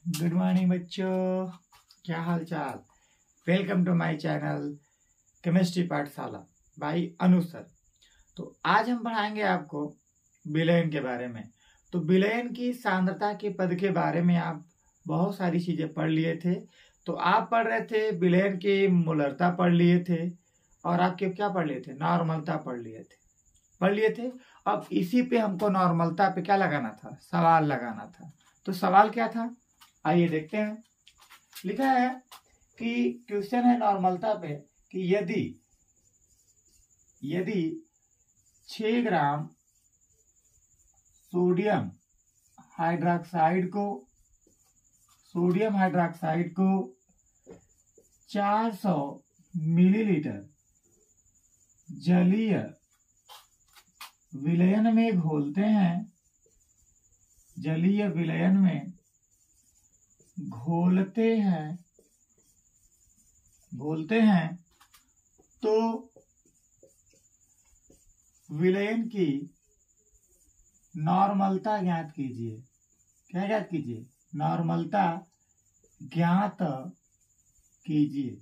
Good morning बच्चों, क्या हाल चाल। Welcome to my channel chemistry Pathshala by Anu sir. तो आज हम पढ़ाएंगे आपको विलयन के बारे में। तो विलयन की सांद्रता के पद के बारे में आप बहुत सारी चीजें पढ़ लिए थे। तो आप पढ़ रहे थे विलयन की मोलरता पढ़ लिए थे और आपके क्या पढ़ लिए थे, नॉर्मलता पढ़ लिए थे। अब इसी पे हमको नॉर्मलता पे क्या लगाना था, सवाल लगाना था। तो सवाल क्या था, आइए देखते हैं। लिखा है कि क्वेश्चन है नॉर्मलता पे कि यदि 6 ग्राम सोडियम हाइड्रोक्साइड को 400 मिलीलीटर जलीय विलयन में घोलते हैं, जलीय विलयन में घोलते हैं तो विलयन की नॉर्मलता ज्ञात कीजिए। क्या ज्ञात कीजिए? नॉर्मलता ज्ञात कीजिए।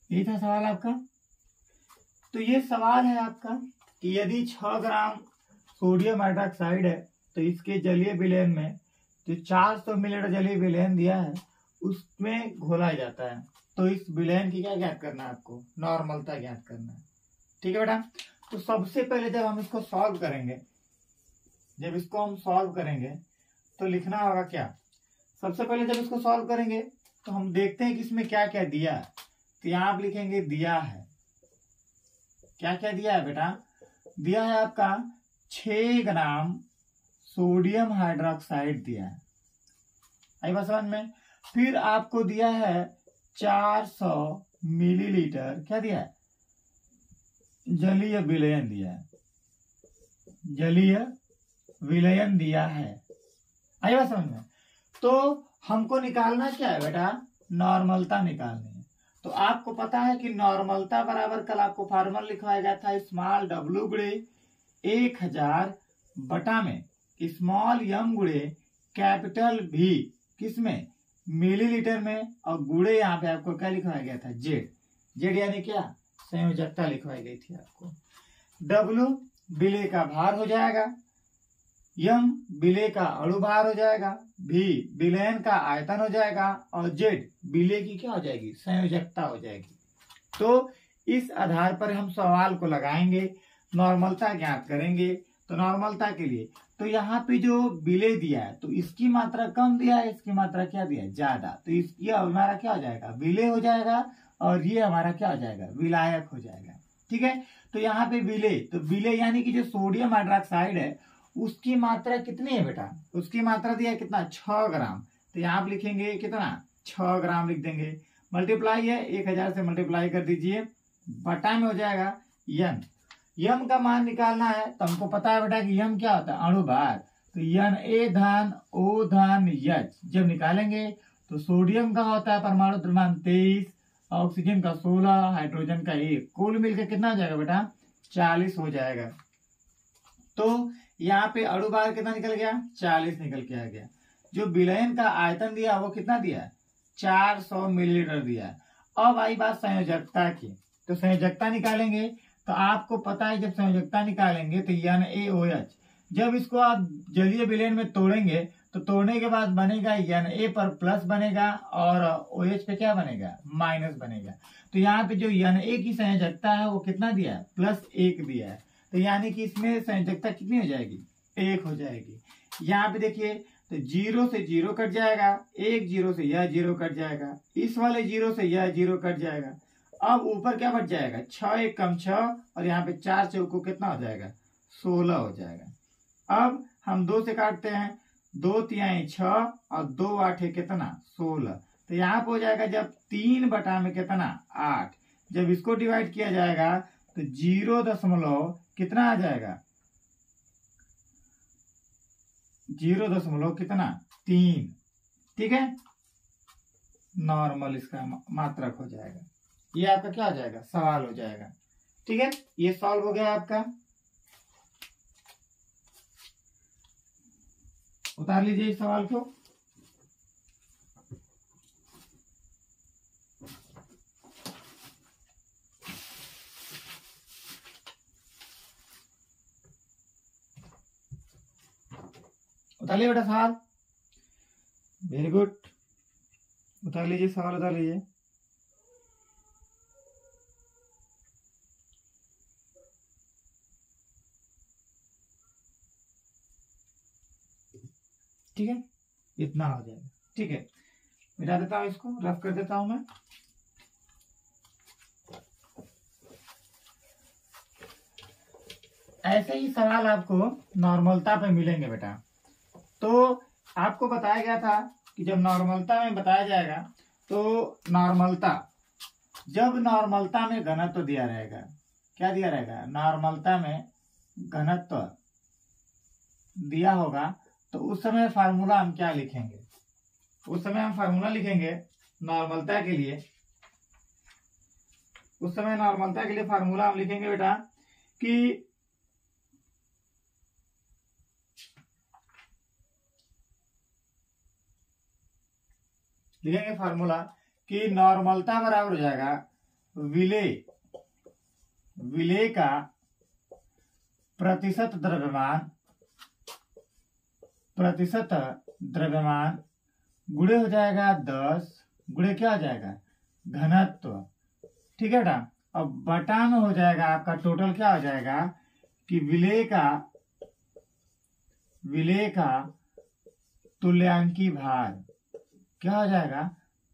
यही था सवाल आपका। तो ये सवाल है आपका कि यदि 6 ग्राम सोडियम हाइड्रोक्साइड है तो इसके जलीय विलयन में जो 400 मिलीलीटर जलीय विलयन दिया है उसमें घोला जाता है। तो इस विलयन की क्या ज्ञात करना है आपको? नॉर्मलता ज्ञात करना है। ठीक है बेटा। तो सबसे पहले जब हम इसको सॉल्व करेंगे, तो लिखना होगा क्या? सबसे पहले जब इसको सॉल्व करेंगे तो हम देखते हैं कि इसमें क्या क्या दिया है। तो यहाँ आप लिखेंगे दिया है। क्या क्या दिया है बेटा? दिया है आपका 6 ग्राम सोडियम हाइड्रोक्साइड दिया है। आई बात समझ में? फिर आपको दिया है 400 मिलीलीटर क्या दिया है? जलीय विलयन दिया है। जलीय विलयन दिया है। आई बात समझ में? तो हमको निकालना क्या है बेटा? नॉर्मलता निकालनी है। तो आपको पता है कि नॉर्मलता बराबर कल आपको फार्मूला लिखवाया गया था स्मॉल w गुणे 1000 बटा में स्मॉल m गुणे कैपिटल V किसमें? मिलीलीटर में। और गुणे यहाँ पे आपको क्या लिखवाया गया था? जेड यानी क्या? संयोजकता लिखवाई गई थी आपको। W विलेय का भार हो जाएगा, M विलेय का अणु भार हो जाएगा, V विलयन का आयतन हो जाएगा और Z विलेय की क्या हो जाएगी? संयोजकता हो जाएगी। तो इस आधार पर हम सवाल को लगाएंगे, नॉर्मलता ज्ञात करेंगे। तो नॉर्मलता के लिए तो यहाँ पे जो विलेय दिया है तो इसकी मात्रा कम दिया है, इसकी मात्रा क्या दिया है? ज्यादा। तो ये हमारा क्या हो जाएगा? विलेय हो जाएगा और ये हमारा क्या हो जाएगा? विलायक हो जाएगा। ठीक है। तो यहाँ पे विलेय, तो विलेय यानी कि जो सोडियम हाइड्रोक्साइड है उसकी मात्रा कितनी है बेटा? उसकी मात्रा दिया है कितना? 6 ग्राम। तो यहाँ आप लिखेंगे कितना? 6 ग्राम लिख देंगे। मल्टीप्लाई है, 1000 से मल्टीप्लाई कर दीजिए, बटा में हो जाएगा n। यम का मान निकालना है तो हमको पता है बेटा कि यम क्या होता है? अणु भार। तो Na धन O धन H जब निकालेंगे तो सोडियम का होता है परमाणु द्रव्यमान 23, ऑक्सीजन का 16, हाइड्रोजन का 1, कुल मिलकर कितना हो जाएगा बेटा? 40 हो जाएगा। तो यहाँ पे अणु भार कितना निकल गया? 40 निकल के आ गया। जो विलयन का आयतन दिया वो कितना दिया है? 400 मिलीलीटर दिया है। अब आई बात संयोजकता की। तो संयोजकता निकालेंगे तो आपको पता है जब संयोजकता निकालेंगे तो NaOH, जब इसको आप जलीय विलयन में तोड़ेंगे तो तोड़ने के बाद बनेगा Na पर प्लस बनेगा और OH पे क्या बनेगा? माइनस बनेगा। तो यहाँ पे जो Na की संयोजकता है वो कितना दिया है? +1 दिया है। तो यानी कि इसमें संयोजकता कितनी हो जाएगी? 1 हो जाएगी। यहाँ पे देखिए तो 0 से 0 कट जाएगा, 1 0 से यह 0 कट जाएगा, इस वाले 0 से यह 0 कट जाएगा। अब ऊपर क्या बच जाएगा? 6 1 कम 6 और यहाँ पे 4 चौको कितना हो जाएगा? 16 हो जाएगा। अब हम 2 से काटते हैं, 2 तिहाई 6 और 2 8 कितना? 16। तो यहाँ पे हो जाएगा जब 3 बटा में कितना? 8। जब इसको डिवाइड किया जाएगा तो 0 कितना आ जाएगा? 0 कितना? 3। ठीक है। नॉर्मल इसका मात्रक हो जाएगा। ये आपका क्या हो जाएगा? सवाल हो जाएगा। ठीक है, ये सॉल्व हो गया आपका। उतार लीजिए इस सवाल को। उतार लीजिए बेटा सवाल, वेरी गुड, उतार लीजिए सवाल, उतार लीजिए। ठीक है, इतना हो जाएगा। ठीक है, मिटा देता हूं, इसको रफ कर देता हूं मैं। ऐसे ही सवाल आपको नॉर्मलता पे मिलेंगे बेटा। तो आपको बताया गया था कि जब नॉर्मलता में बताया जाएगा तो नॉर्मलता, जब नॉर्मलता में घनत्व दिया रहेगा, क्या दिया रहेगा, नॉर्मलता में घनत्व दिया होगा, तो उस समय फार्मूला हम क्या लिखेंगे, उस समय हम फार्मूला लिखेंगे नॉर्मलता के लिए। उस समय नॉर्मलता के लिए फार्मूला हम लिखेंगे बेटा कि लिखेंगे फार्मूला कि नॉर्मलता बराबर हो जाएगा विलेय, विलेय का प्रतिशत द्रव्यमान, प्रतिशत द्रव्यमान गुणे हो जाएगा 10, गुणे क्या हो जाएगा, घनत्व। ठीक है बेटा, अब बटा में हो जाएगा आपका टोटल क्या हो जाएगा कि विलेय का तुल्यांकी भार, क्या हो जाएगा,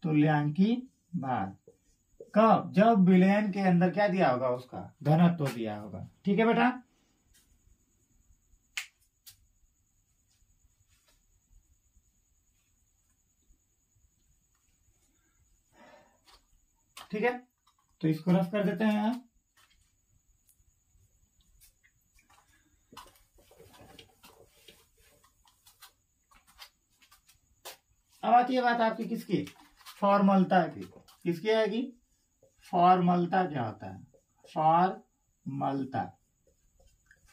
तुल्यांकी भार। कब, जब विलयन के अंदर क्या दिया होगा, उसका घनत्व दिया होगा। ठीक है बेटा, ठीक है, तो इसको रफ कर देते हैं। अब आती है बात आपकी किसकी, फॉर्मलता की। किसकी आएगी, फॉर्मलता क्या होता है, फॉर्मलता,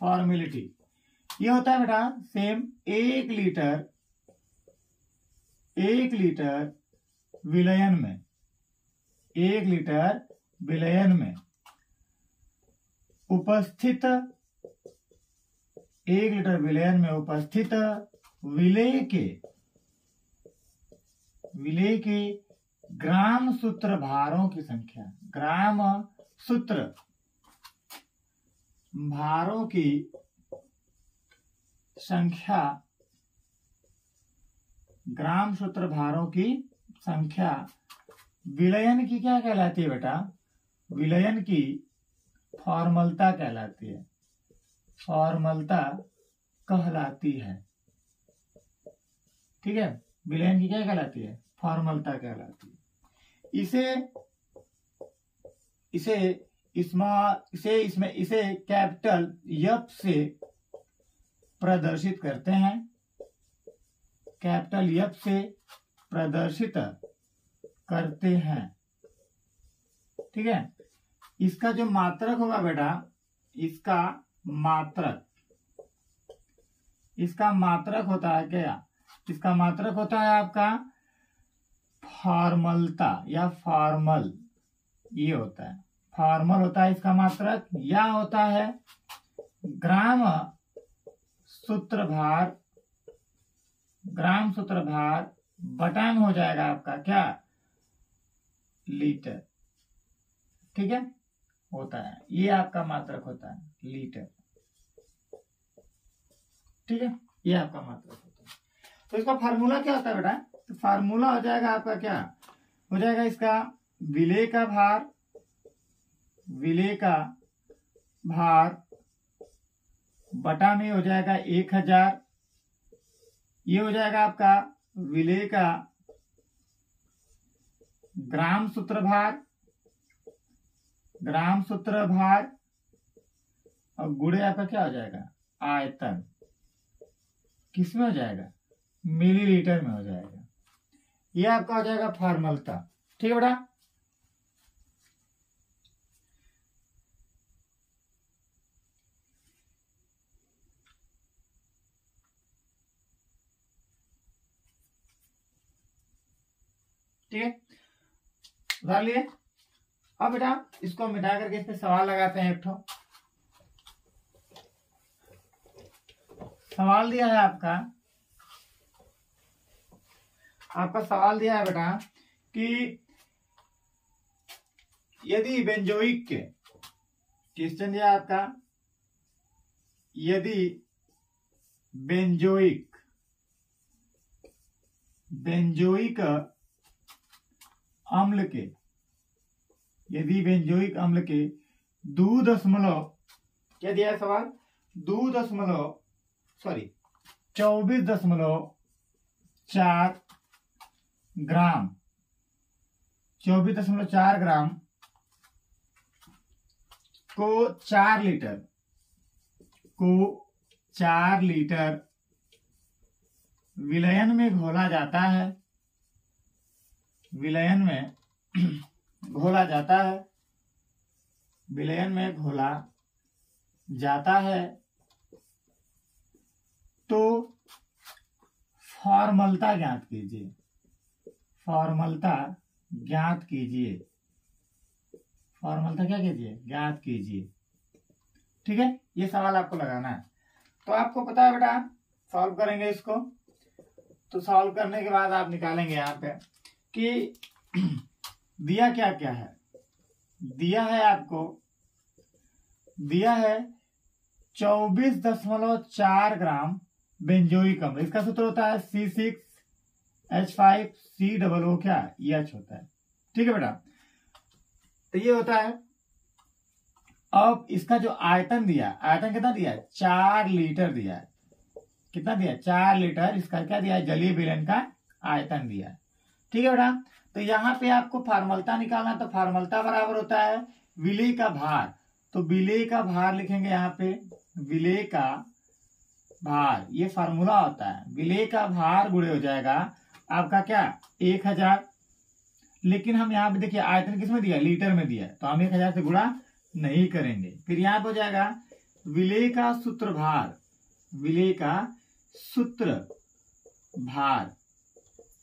फॉर्मेलिटी। ये होता है बेटा सेम 1 लीटर विलयन में, 1 लीटर विलयन में उपस्थित, 1 लीटर विलयन में उपस्थित विलेय के ग्राम सूत्र भारों की संख्या, ग्राम सूत्र भारों की संख्या, ग्राम सूत्र भारों की संख्या विलयन की क्या कहलाती है बेटा, विलयन की फॉर्मलता कहलाती है, फॉर्मलता कहलाती है। ठीक है, विलयन की क्या कहलाती है, फॉर्मलता कहलाती है। इसे कैपिटल एफ से प्रदर्शित करते हैं, कैपिटल एफ से प्रदर्शित करते हैं। ठीक है, इसका जो मात्रक होगा बेटा, इसका मात्रक होता है क्या, इसका मात्रक होता है आपका फॉर्मलता या फॉर्मल, ये होता है फॉर्मल होता है इसका मात्रक, या होता है ग्राम सूत्र भार, ग्राम सूत्र भार बटा में हो जाएगा आपका क्या, लीटर। ठीक है, होता है, ये आपका मात्रक होता है लीटर। ठीक है, ये आपका मात्रक होता है। तो इसका फार्मूला क्या होता है बेटा, तो फार्मूला हो जाएगा आपका क्या, हो जाएगा इसका विलेय का भार बटा में हो जाएगा 1000, ये हो जाएगा आपका विलेय का ग्राम सूत्र भार और गुणे आपका क्या हो जाएगा, आयतन। किसमें हो जाएगा, मिलीलीटर में हो जाएगा। ये आपका हो जाएगा फॉर्मलता। ठीक है बेटा, ठीक है, उधार लिए। अब बेटा इसको मिटा करके इस पे सवाल लगाते हैं। एक ठो सवाल दिया है आपका सवाल दिया है बेटा कि यदि बेंजोइक के, क्वेश्चन दिया आपका, यदि बेंजोइक अम्ल के, यदि बेंजोइक अम्ल के 2 क्या दिया है सवाल, 24.4 ग्राम, 24.4 ग्राम को 4 लीटर विलयन में घोला जाता है, विलयन में घोला जाता है, तो फॉर्मलता ज्ञात कीजिए, फॉर्मलता ज्ञात कीजिए। ठीक है, ये सवाल आपको लगाना है। तो आपको पता है बेटा, सॉल्व करेंगे इसको। तो सॉल्व करने के बाद आप निकालेंगे यहाँ पे कि दिया क्या क्या है। दिया है आपको, दिया है 24.4 ग्राम बेंजोइक अम्ल। इसका सूत्र होता है C6H5COO क्या EH होता है। ठीक है बेटा, तो ये होता है। अब इसका जो आयतन दिया, आयतन कितना दिया है, 4 लीटर दिया है। कितना दिया, 4 लीटर। इसका क्या दिया है, जलीय विलयन का आयतन दिया है। ठीक है बेटा, तो यहाँ पे आपको फार्मलता निकालना, तो फार्मलता बराबर होता है विलेय का भार। तो विलेय का भार लिखेंगे यहाँ पे, विलेय का भार, ये फार्मूला होता है। विलेय का भार गुणे हो जाएगा आपका क्या, 1000। लेकिन हम यहाँ पे देखिए आयतन किसमें दिया, लीटर में दिया है, तो हम 1000 से गुणा नहीं करेंगे। फिर यहाँ पे हो जाएगा विलेय का सूत्र भार, विलेय का सूत्र भार।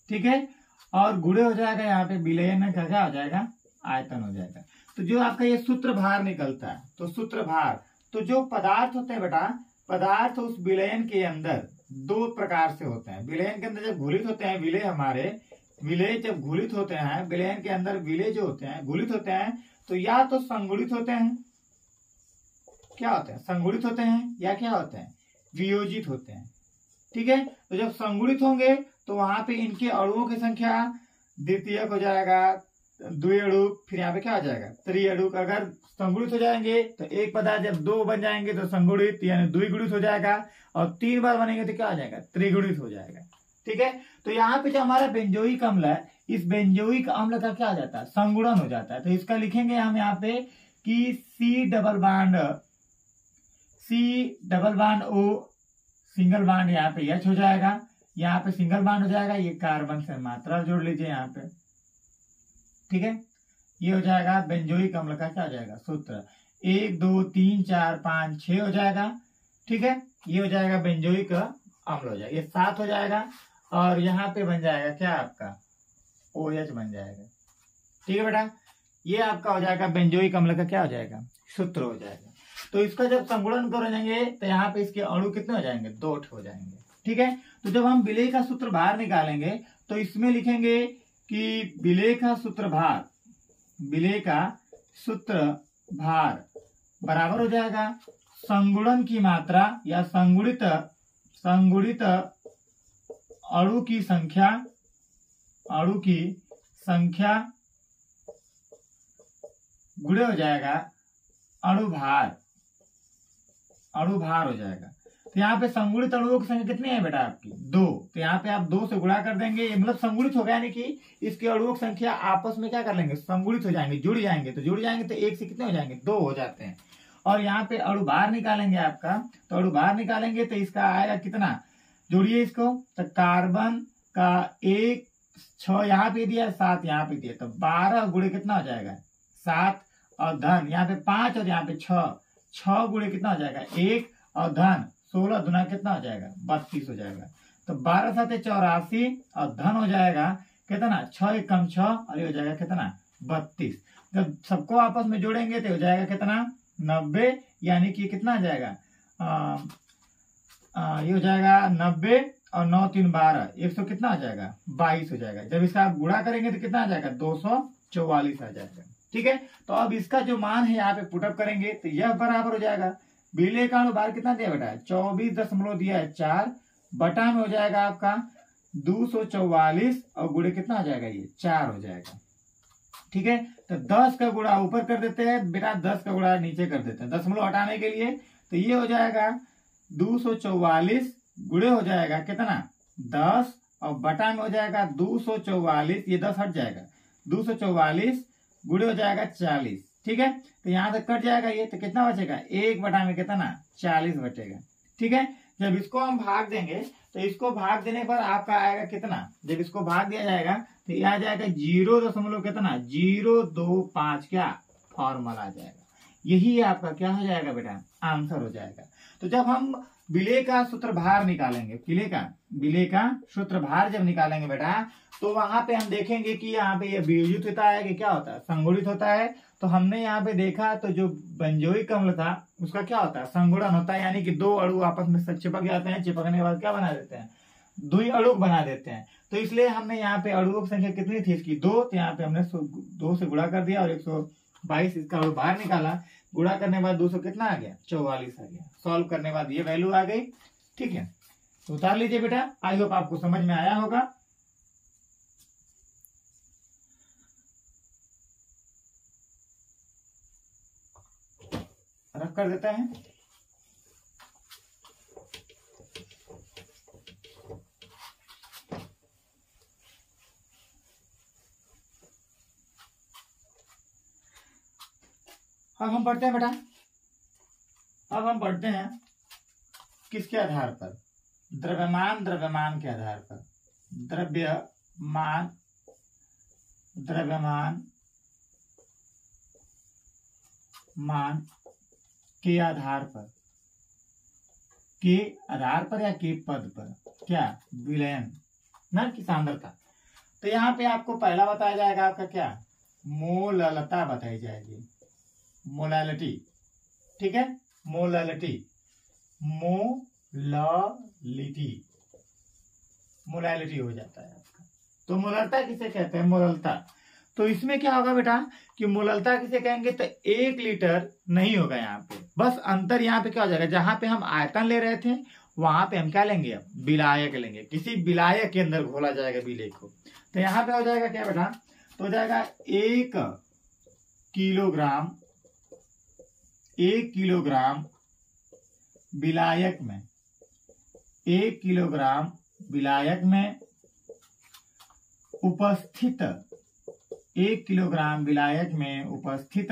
ठीक है, और गुणे हो जाएगा यहाँ पे विलयन का क्या हो जाएगा, आयतन हो जाएगा। तो जो आपका ये सूत्र भार निकलता है, तो सूत्र भार, तो जो पदार्थ होते हैं बेटा, पदार्थ उस विलयन के अंदर 2 प्रकार से होते हैं। विलयन के अंदर जब घुलित होते हैं, विलेय हमारे, विलेय जब घुलित होते हैं, विलयन के अंदर विलेय जो होते हैं, घुलित होते हैं, तो या तो संगुणित होते हैं, क्या होते हैं, संगुणित होते हैं, या क्या होते हैं, वियोजित होते हैं। ठीक है, तो जब संगुणित होंगे तो वहां पे इनके अणुओं की संख्या द्वितीयक हो जाएगा, द्विअणुक, फिर यहाँ पे क्या हो जाएगा, त्रिअणुक। अगर संगुणित हो जाएंगे तो एक पदार्थ जब 2 बन जाएंगे तो संगुणित यानी द्विगुणित हो जाएगा, और 3 बार बनेंगे तो क्या हो जाएगा, त्रिगुणित हो जाएगा। ठीक है, तो यहाँ पे जो हमारा बेंजोइक अम्ल है, इस बेंजोइक अम्ल का क्या हो जाता है, संगुणन हो जाता है। तो इसका लिखेंगे हम यहाँ पे कि C double bond O, single bond यहाँ पे H हो जाएगा, यहाँ पे सिंगल बांड हो जाएगा, ये कार्बन से मात्रा जोड़ लीजिए यहाँ पे। ठीक है, ये हो जाएगा बेंजोइक अम्ल का क्या हो जाएगा, सूत्र 1 2 3 4 5 6 हो जाएगा। ठीक है, ये हो जाएगा बेंजोइक अम्ल हो जाएगा, ये 7 हो जाएगा, और यहाँ पे बन जाएगा क्या आपका OH बन जाएगा। ठीक है बेटा, ये आपका हो जाएगा बेंजोइक अम्ल का क्या हो जाएगा, सूत्र हो जाएगा। तो इसका जब संगुणन करेंगे तो यहाँ पे इसके अणु कितने हो जाएंगे, 2 हो जाएंगे। ठीक है, तो जब हम विलेय का सूत्र भार निकालेंगे तो इसमें लिखेंगे कि विलेय का सूत्र भार, विलेय का सूत्र भार बराबर हो जाएगा संगुणन की मात्रा या संगुणित अणु की संख्या गुणे हो जाएगा अणु भार हो जाएगा। तो यहाँ पे संगुणित अणुओं की संख्या कितनी है बेटा आपकी, 2। तो यहाँ पे आप 2 से गुणा कर देंगे, ये मतलब संगुणित हो गया, यानी कि इसके अणुओं की संख्या आपस में क्या कर लेंगे, संगुणित हो जाएंगे, जुड़ जाएंगे। तो जुड़ जाएंगे तो 1 से कितने हो जाएंगे, 2 हो जाते हैं। और यहाँ पे अणु भार निकालेंगे आपका, तो अणु भार निकालेंगे तो इसका आएगा कितना, जोड़िए इसको, तो कार्बन का 1 6 यहाँ पे दिया, 7 यहाँ पे दिया, तो 12 गुणे कितना हो जाएगा 7, और धन यहाँ पे 5 और यहाँ पे 6 गुणे कितना हो जाएगा 1, और धन 16 दुना कितना हो जाएगा 32 हो जाएगा। तो 12 7 84 और धन हो जाएगा कितना 6 एक कम 6 और ये हो जाएगा कितना 32। जब सबको आपस में जोड़ेंगे तो हो जाएगा कितना 90, यानी कि कितना आ जाएगा ये हो जाएगा 90 और 9 3 12 100 कितना आ जाएगा 22 हो जाएगा। जब इसका आप गुणा करेंगे तो कितना आ जाएगा 244 आ जाएगा। ठीक है, तो अब इसका जो मान है यहाँ पे पुटअप करेंगे तो यह बराबर हो जाएगा बिजली का अनुभार कितना दिया बेटा 24 दिया है 4 बटा में हो जाएगा आपका 244 और गुणे कितना आ जाएगा ये 4 हो जाएगा। ठीक है, तो 10 का गुणा ऊपर कर देते हैं बेटा, 10 का गुणा नीचे कर देते हैं दशमलव हटाने के लिए। तो ये हो जाएगा 244 गुणे हो जाएगा कितना 10 और बटा में हो जाएगा 244, ये 10 हट जाएगा 244 गुणे हो जाएगा 40। ठीक है, तो यहां से कट जाएगा ये, तो कितना बचेगा 1 बटा में कितना 40 बचेगा। ठीक है, जब इसको हम भाग देंगे तो इसको भाग देने पर आपका आएगा कितना, जब इसको भाग दिया जाएगा तो ये आ जाएगा 0 कितना 025 क्या फॉर्मूला आ जाएगा। यही आपका क्या हो जाएगा बेटा आंसर हो जाएगा। तो जब हम विलेय का सूत्रभार निकालेंगे, विलेय का सूत्रभार जब निकालेंगे बेटा, तो वहां पे हम देखेंगे कि यहाँ पे ये वियोजित होता है कि क्या होता है संगुणित होता है। तो हमने यहाँ पे देखा तो जो बेंजोइक अम्ल था उसका क्या होता है संगुणन होता है, यानी कि दो अणु आपस में चिपक जाते हैं, चिपकने के बाद क्या बना देते हैं द्विअणुक बना देते हैं। तो इसलिए हमने यहाँ पे अणुओं की संख्या कितनी थी इसकी 2, तो यहाँ पे हमने 2 से गुणा कर दिया और 122 इसका बाहर निकाला। गुणा करने के बाद 200 कितना आ गया 44 आ गया। सॉल्व करने के बाद ये वैल्यू आ गई। ठीक है, तो उतार लीजिए बेटा, आई होप आपको समझ में आया होगा। रख कर देते हैं। अब हम पढ़ते हैं बेटा, अब हम पढ़ते हैं किसके आधार पर द्रव्यमान के आधार पर, द्रव्यमान मान के आधार पर या के पद पर क्या विलयन न की सांद्रता। तो यहाँ पे आपको पहला बताया जाएगा आपका क्या मोललता बताई जाएगी, मोलैलिटी। ठीक है, मोलैलिटी हो जाता है आपका। तो मोललता किसे कहते हैं मोललता। तो इसमें क्या होगा बेटा कि मोललता किसे कहेंगे तो 1 लीटर नहीं होगा यहाँ पे, बस अंतर यहाँ पे क्या हो जाएगा जहां पे हम आयतन ले रहे थे वहां पे हम क्या लेंगे अब विलायक लेंगे, किसी विलायक के अंदर घोला जाएगा विलेय को। तो यहाँ पे हो जाएगा क्या बेटा, तो हो जाएगा 1 किलोग्राम विलायक में, 1 किलोग्राम विलायक में उपस्थित 1 किलोग्राम विलायक में उपस्थित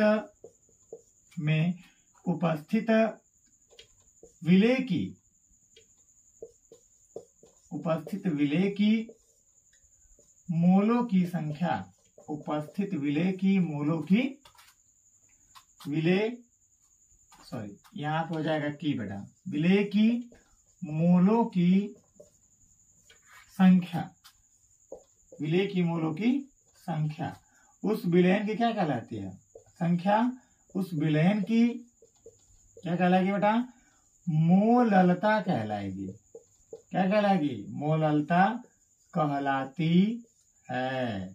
विलेय की मोलों की संख्या, उपस्थित विलेय की मोलों की यहाँ पे हो जाएगा की बेटा विलेय की मोलों की संख्या, विलेय की मोलों की संख्या उस विलयन की क्या कहलाती है संख्या, उस विलयन की क्या कहलाएगी बेटा मोललता कहलाएगी। क्या कहलाएगी मोललता कहलाती है,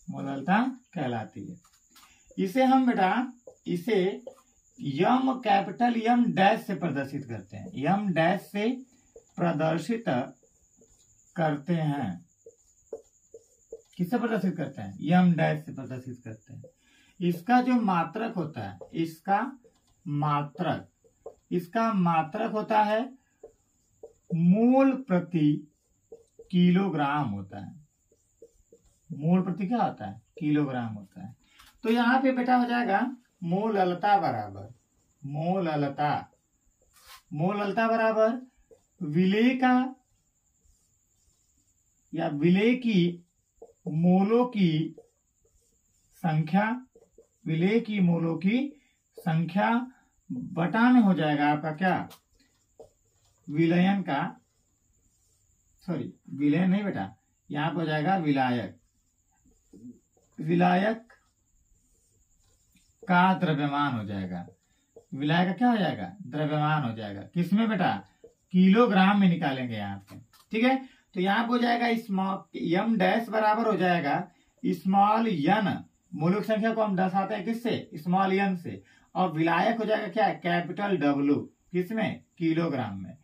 मोललता कहलाती है। इसे हम बेटा इसे यम कैपिटल यम डैश से प्रदर्शित करते हैं, यम डैश से प्रदर्शित करते हैं। किससे प्रदर्शित करते हैं यम डैश से प्रदर्शित करते हैं। इसका जो मात्रक होता है, इसका मात्रक होता है मोल प्रति किलोग्राम होता है, मोल प्रति क्या होता है किलोग्राम होता है। तो यहाँ पे बेटा हो जाएगा मोललता बराबर विलेय का या विलेय की मोलों की संख्या, विलेय की मोलों की संख्या बटा में हो जाएगा आपका क्या विलयन का, सॉरी विलयन नहीं बेटा यहाँ पे हो जाएगा विलायक, विलायक का द्रव्यमान हो जाएगा, विलायक का क्या हो जाएगा, द्रव्यमान हो जाएगा। किसमें बेटा, किलोग्राम में निकालेंगे यहाँ पे, ठीक है। तो यहाँ पे हो जाएगा यम डैश बराबर हो जाएगा स्मॉल यन, मूलक संख्या को हम दर्शाते हैं किससे, स्मॉल यन से, और विलायक हो जाएगा क्या, कैपिटल डब्लू, किसमें, किलोग्राम में।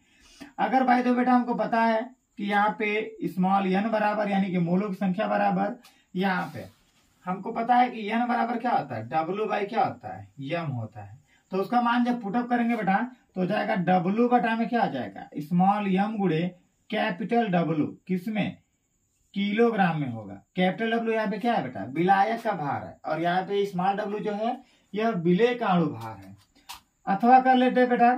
अगर भाई तो बेटा हमको पता है कि यहाँ पे स्मॉल यन बराबर यानी कि मूलक संख्या बराबर, यहाँ पे हमको पता है कि यन बराबर क्या होता है, डब्लू बाई क्या होता है, यम होता है। तो उसका मान जब पुटअप करेंगे बेटा तो हो जाएगा डब्लू बटा में क्या आ जाएगा, स्मॉल यम गुड़े कैपिटल डब्लू, किसमें, किलोग्राम में होगा। कैपिटल डब्लू यहाँ पे क्या है बेटा, विलायक का भार है, और यहाँ पे स्मॉल डब्लू जो है यह विलेय का अणु भार है। अथवा कर लेते हैं बेटा,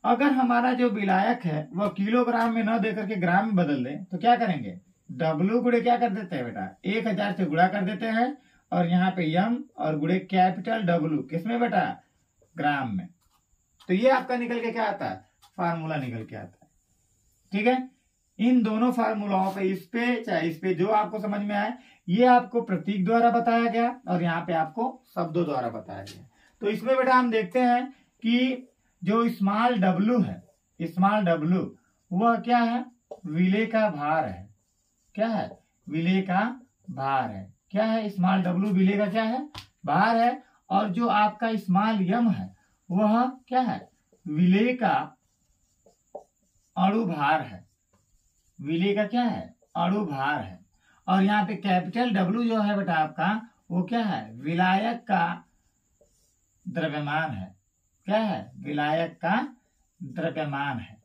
अगर हमारा जो विलायक है वह किलोग्राम में न देकर के ग्राम में बदल दे तो क्या करेंगे, डब्लू गुड़े क्या कर देते हैं बेटा, 1000 से गुणा कर देते हैं, और यहाँ पे यम और गुड़े कैपिटल डब्लू, किसमें बेटा, ग्राम में। तो ये आपका निकल के क्या आता है, फार्मूला निकल के आता है, ठीक है। इन दोनों फार्मूलाओं पे, इस पे चाहे इस पे, जो आपको समझ में आए, ये आपको प्रतीक द्वारा बताया गया और यहाँ पे आपको शब्दों द्वारा बताया गया। तो इसमें बेटा हम देखते हैं कि जो स्मॉल डब्लू है, स्मॉल डब्लू वह क्या है, विलेय का भार है, क्या है, विलेय का भार है, क्या है, स्मॉल डब्लू विलेय का क्या है, भार है। और जो आपका स्मॉल यम है वह क्या है, विलेय का अणु भार है, विलेय का क्या है, अणु भार है। और यहाँ पे कैपिटल डब्लू जो है बेटा आपका वो क्या है, विलायक का द्रव्यमान है, क्या है, विलायक का द्रव्यमान है,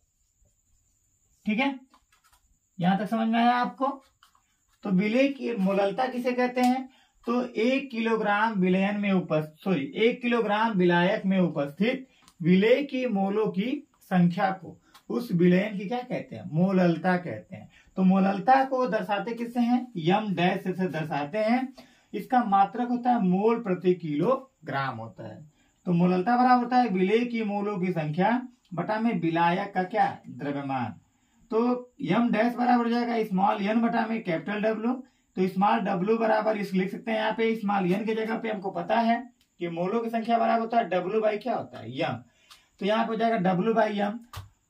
ठीक है। यहां तक समझ में आया आपको। तो विलेय की मोललता किसे कहते हैं, तो 1 किलोग्राम विलयन में उपस्थित 1 किलोग्राम विलायक में उपस्थित विलेय की मोलों की संख्या को उस विलयन की क्या कहते हैं, मोललता कहते हैं। तो मोललता को दर्शाते किससे हैं, यम डैश से दर्शाते हैं। इसका मात्रक होता है मोल प्रति किलोग्राम होता है। तो मोललता बराबर होता है विलेय की मोलों की संख्या बटा में विलायक का क्या, द्रव्यमान। तो यम डैश बराबर हो जाएगा स्मॉल यन बटा में कैपिटल डब्लू। तो स्मॉल डब्लू बराबर इस लिख सकते हैं यहाँ पे स्मॉल यन की जगह पे हमको पता है कि मोलों की संख्या बराबर होता है डब्लू बाई क्या होता है, यम। तो यहाँ पे हो जाएगा डब्लू बाई यम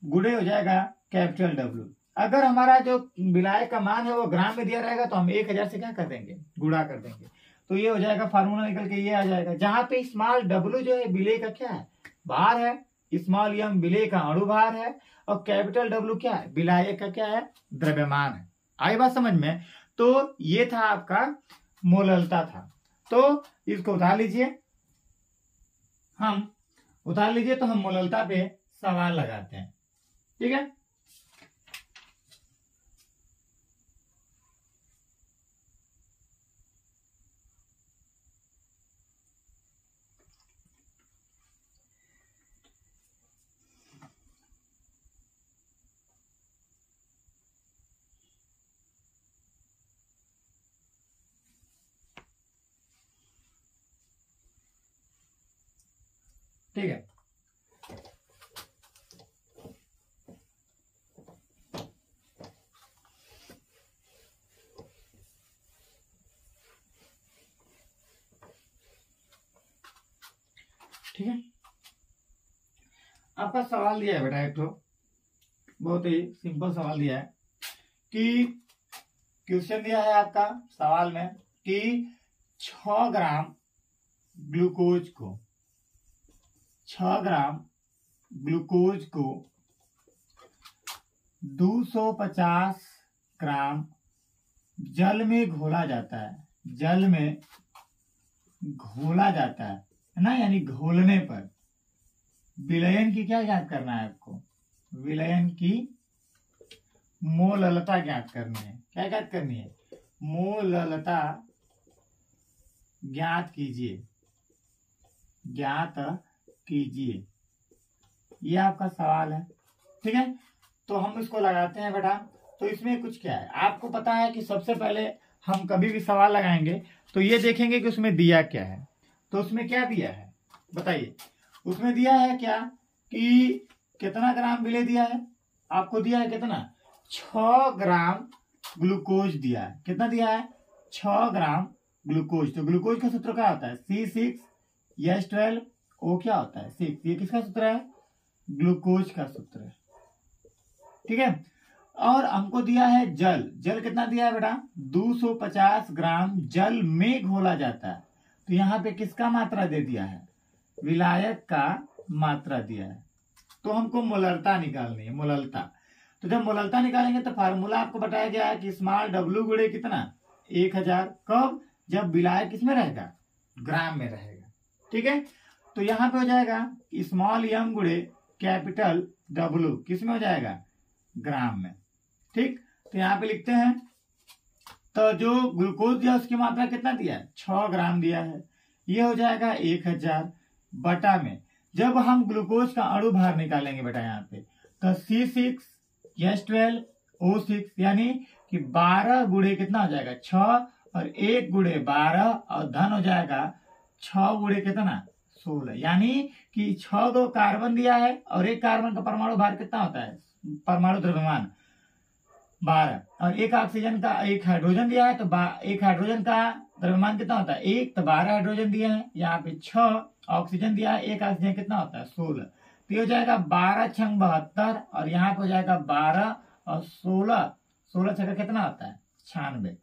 गुणे हो जाएगा कैपिटल डब्लू। अगर हमारा जो विलायक का मान है वो ग्राम में दिया रहेगा तो हम 1000 से क्या कर देंगे, गुणा कर देंगे। तो ये हो जाएगा फार्मूला निकल के ये आ जाएगा, जहां पे स्मॉल डब्लू जो है विलेय का क्या है, भार है, स्मॉल यम विलेय का अणु भार है, और कैपिटल डब्लू क्या है, विलायक का क्या है, द्रव्यमान है। आई बात समझ में। तो ये था आपका मोललता था। तो इसको उतार लीजिए, तो हम मोललता पे सवाल लगाते हैं, ठीक है। ठीक है, ठीक है। आपका सवाल दिया है बेटा एक तो बहुत ही सिंपल सवाल दिया है कि क्वेश्चन दिया है आपका सवाल में कि 6 ग्राम ग्लूकोज को 250 ग्राम जल में घोला जाता है, जल में घोला जाता है ना, यानी घोलने पर विलयन की क्या ज्ञात करना है आपको, विलयन की मोललता ज्ञात करनी है। क्या ज्ञात करनी है, मोललता ज्ञात कीजिए, ज्ञात कीजिए, ये आपका सवाल है, ठीक है। तो हम इसको लगाते हैं बेटा। तो इसमें कुछ क्या है, आपको पता है कि सबसे पहले हम कभी भी सवाल लगाएंगे तो ये देखेंगे कि उसमें दिया क्या है। तो उसमें क्या दिया है बताइए, उसमें दिया है क्या कि कितना ग्राम विलेय दिया है, आपको दिया है कितना, 6 ग्राम ग्लूकोज दिया है। कितना दिया है? 6 ग्राम ग्लूकोज। तो ग्लूकोज का सूत्र क्या होता है? C6H12O क्या होता है? 6। ये किसका सूत्र है? ग्लूकोज का सूत्र है। ठीक है। और हमको दिया है जल। जल कितना दिया है बेटा? 250 ग्राम जल में घोला जाता है। तो यहाँ पे किसका मात्रा दे दिया है? विलायक का मात्रा दिया है। तो हमको मोलरता निकालनी है, मोलरता। तो जब मोलरता निकालेंगे तो फार्मूला आपको बताया गया है कि स्मॉल W गुणे कितना? 1000। कब? जब विलायक किसमें रहेगा? ग्राम में रहेगा। ठीक है। तो यहाँ पे हो जाएगा स्मॉल m गुणे कैपिटल W किसमें हो जाएगा? ग्राम में। ठीक। तो यहाँ पे लिखते हैं, तो जो ग्लूकोज दिया उसकी मात्रा कितना दिया है? 6 ग्राम दिया है। ये हो जाएगा 1000 बटा में, जब हम ग्लूकोज का अणु भार निकालेंगे बेटा यहाँ पे, तो C6H12O6 यानी कि 12 गुणे कितना हो जाएगा? 6 और 1 गुणे 12 और धन हो जाएगा 6 गुणे कितना? 16। यानी कि 6 दो कार्बन दिया है और एक कार्बन का परमाणु भार कितना होता है? परमाणु द्रव्यमान 12 और एक ऑक्सीजन का, एक हाइड्रोजन दिया है तो एक हाइड्रोजन का द्रव्यमान कितना होता है? 1। तो 12 हाइड्रोजन दिए हैं। यहाँ पे 6 ऑक्सीजन दिया है, एक ऑक्सीजन कितना होता है? 16। तो ये हो जाएगा 12 छंग 72 और यहाँ पे हो जाएगा 12 और 16 छक्का कितना होता है? 96।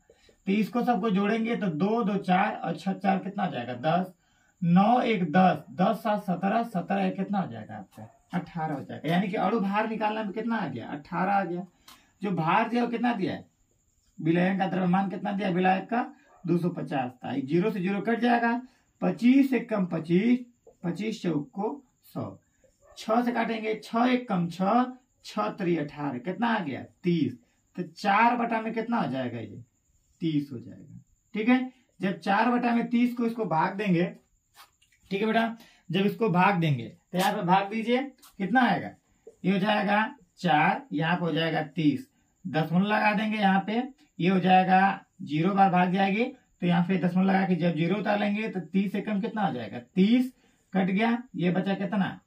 तो इसको सबको जोड़ेंगे तो 2 2 4 और 6 4 कितना हो जाएगा? 10। 9 1 10, 10 7 17, 17 1 कितना हो जाएगा आपका? 18 हो जाएगा। यानी कि अणु भार निकालने में कितना आ गया? 18 आ गया। जो भार दिया वो कितना दिया है? विलायक का द्रव्यमान कितना दिया? विलायक का 250 था। 0 से 0 कट जाएगा। 25 एक कम 25, 25 चौक को 100। 6 से काटेंगे, 6 एक कम 6, 6 3 18 कितना आ गया? 30। तो 4 बटा में कितना हो जाएगा? ये 30 हो जाएगा। ठीक है। जब 4 बटा में 30 को इसको भाग देंगे, ठीक है बेटा, जब इसको भाग देंगे तो यहाँ पे भाग दीजिए, कितना आएगा? ये हो जाएगा 4, यहाँ पे हो जाएगा 30, दशमलव लगा देंगे यहाँ पे, ये हो जाएगा 0 बार भाग जाएगी तो यहाँ पे दशमलव लगा के जब 0 उतार लेंगे तो 30 से कम कितना हो जाएगा? 30 कट गया, ये बचा कितना?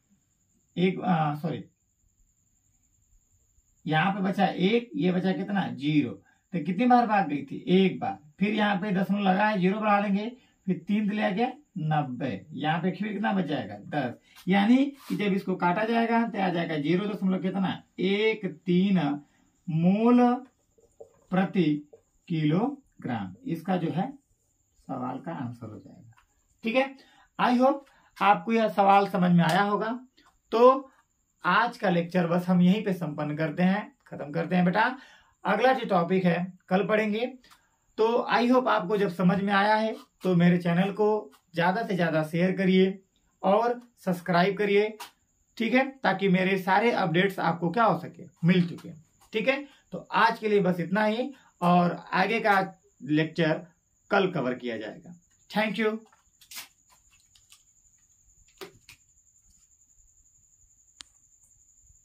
यहाँ पे बचा 1, ये बचा कितना? 0। तो कितनी बार भाग गई थी? 1 बार। फिर यहाँ पे दशमलव लगाए, 0 बढ़ा लेंगे, फिर 3 ले गया 90, यहाँ पे फिर कितना बच जाएगा? 10। यानी कि जब इसको काटा जाएगा तो आ जाएगा 0 कितना? 13 मोल प्रति किलोग्राम। इसका जो है सवाल का आंसर हो जाएगा। ठीक है। आई होप आपको यह सवाल समझ में आया होगा। तो आज का लेक्चर बस हम यहीं पे संपन्न करते हैं, खत्म करते हैं बेटा। अगला जो टॉपिक है कल पढ़ेंगे। तो आई होप आपको जब समझ में आया है तो मेरे चैनल को ज्यादा से ज्यादा शेयर करिए और सब्सक्राइब करिए। ठीक है, ताकि मेरे सारे अपडेट्स आपको क्या हो सके? मिल चुके। ठीक है। तो आज के लिए बस इतना ही और आगे का लेक्चर कल कवर किया जाएगा। Thank you.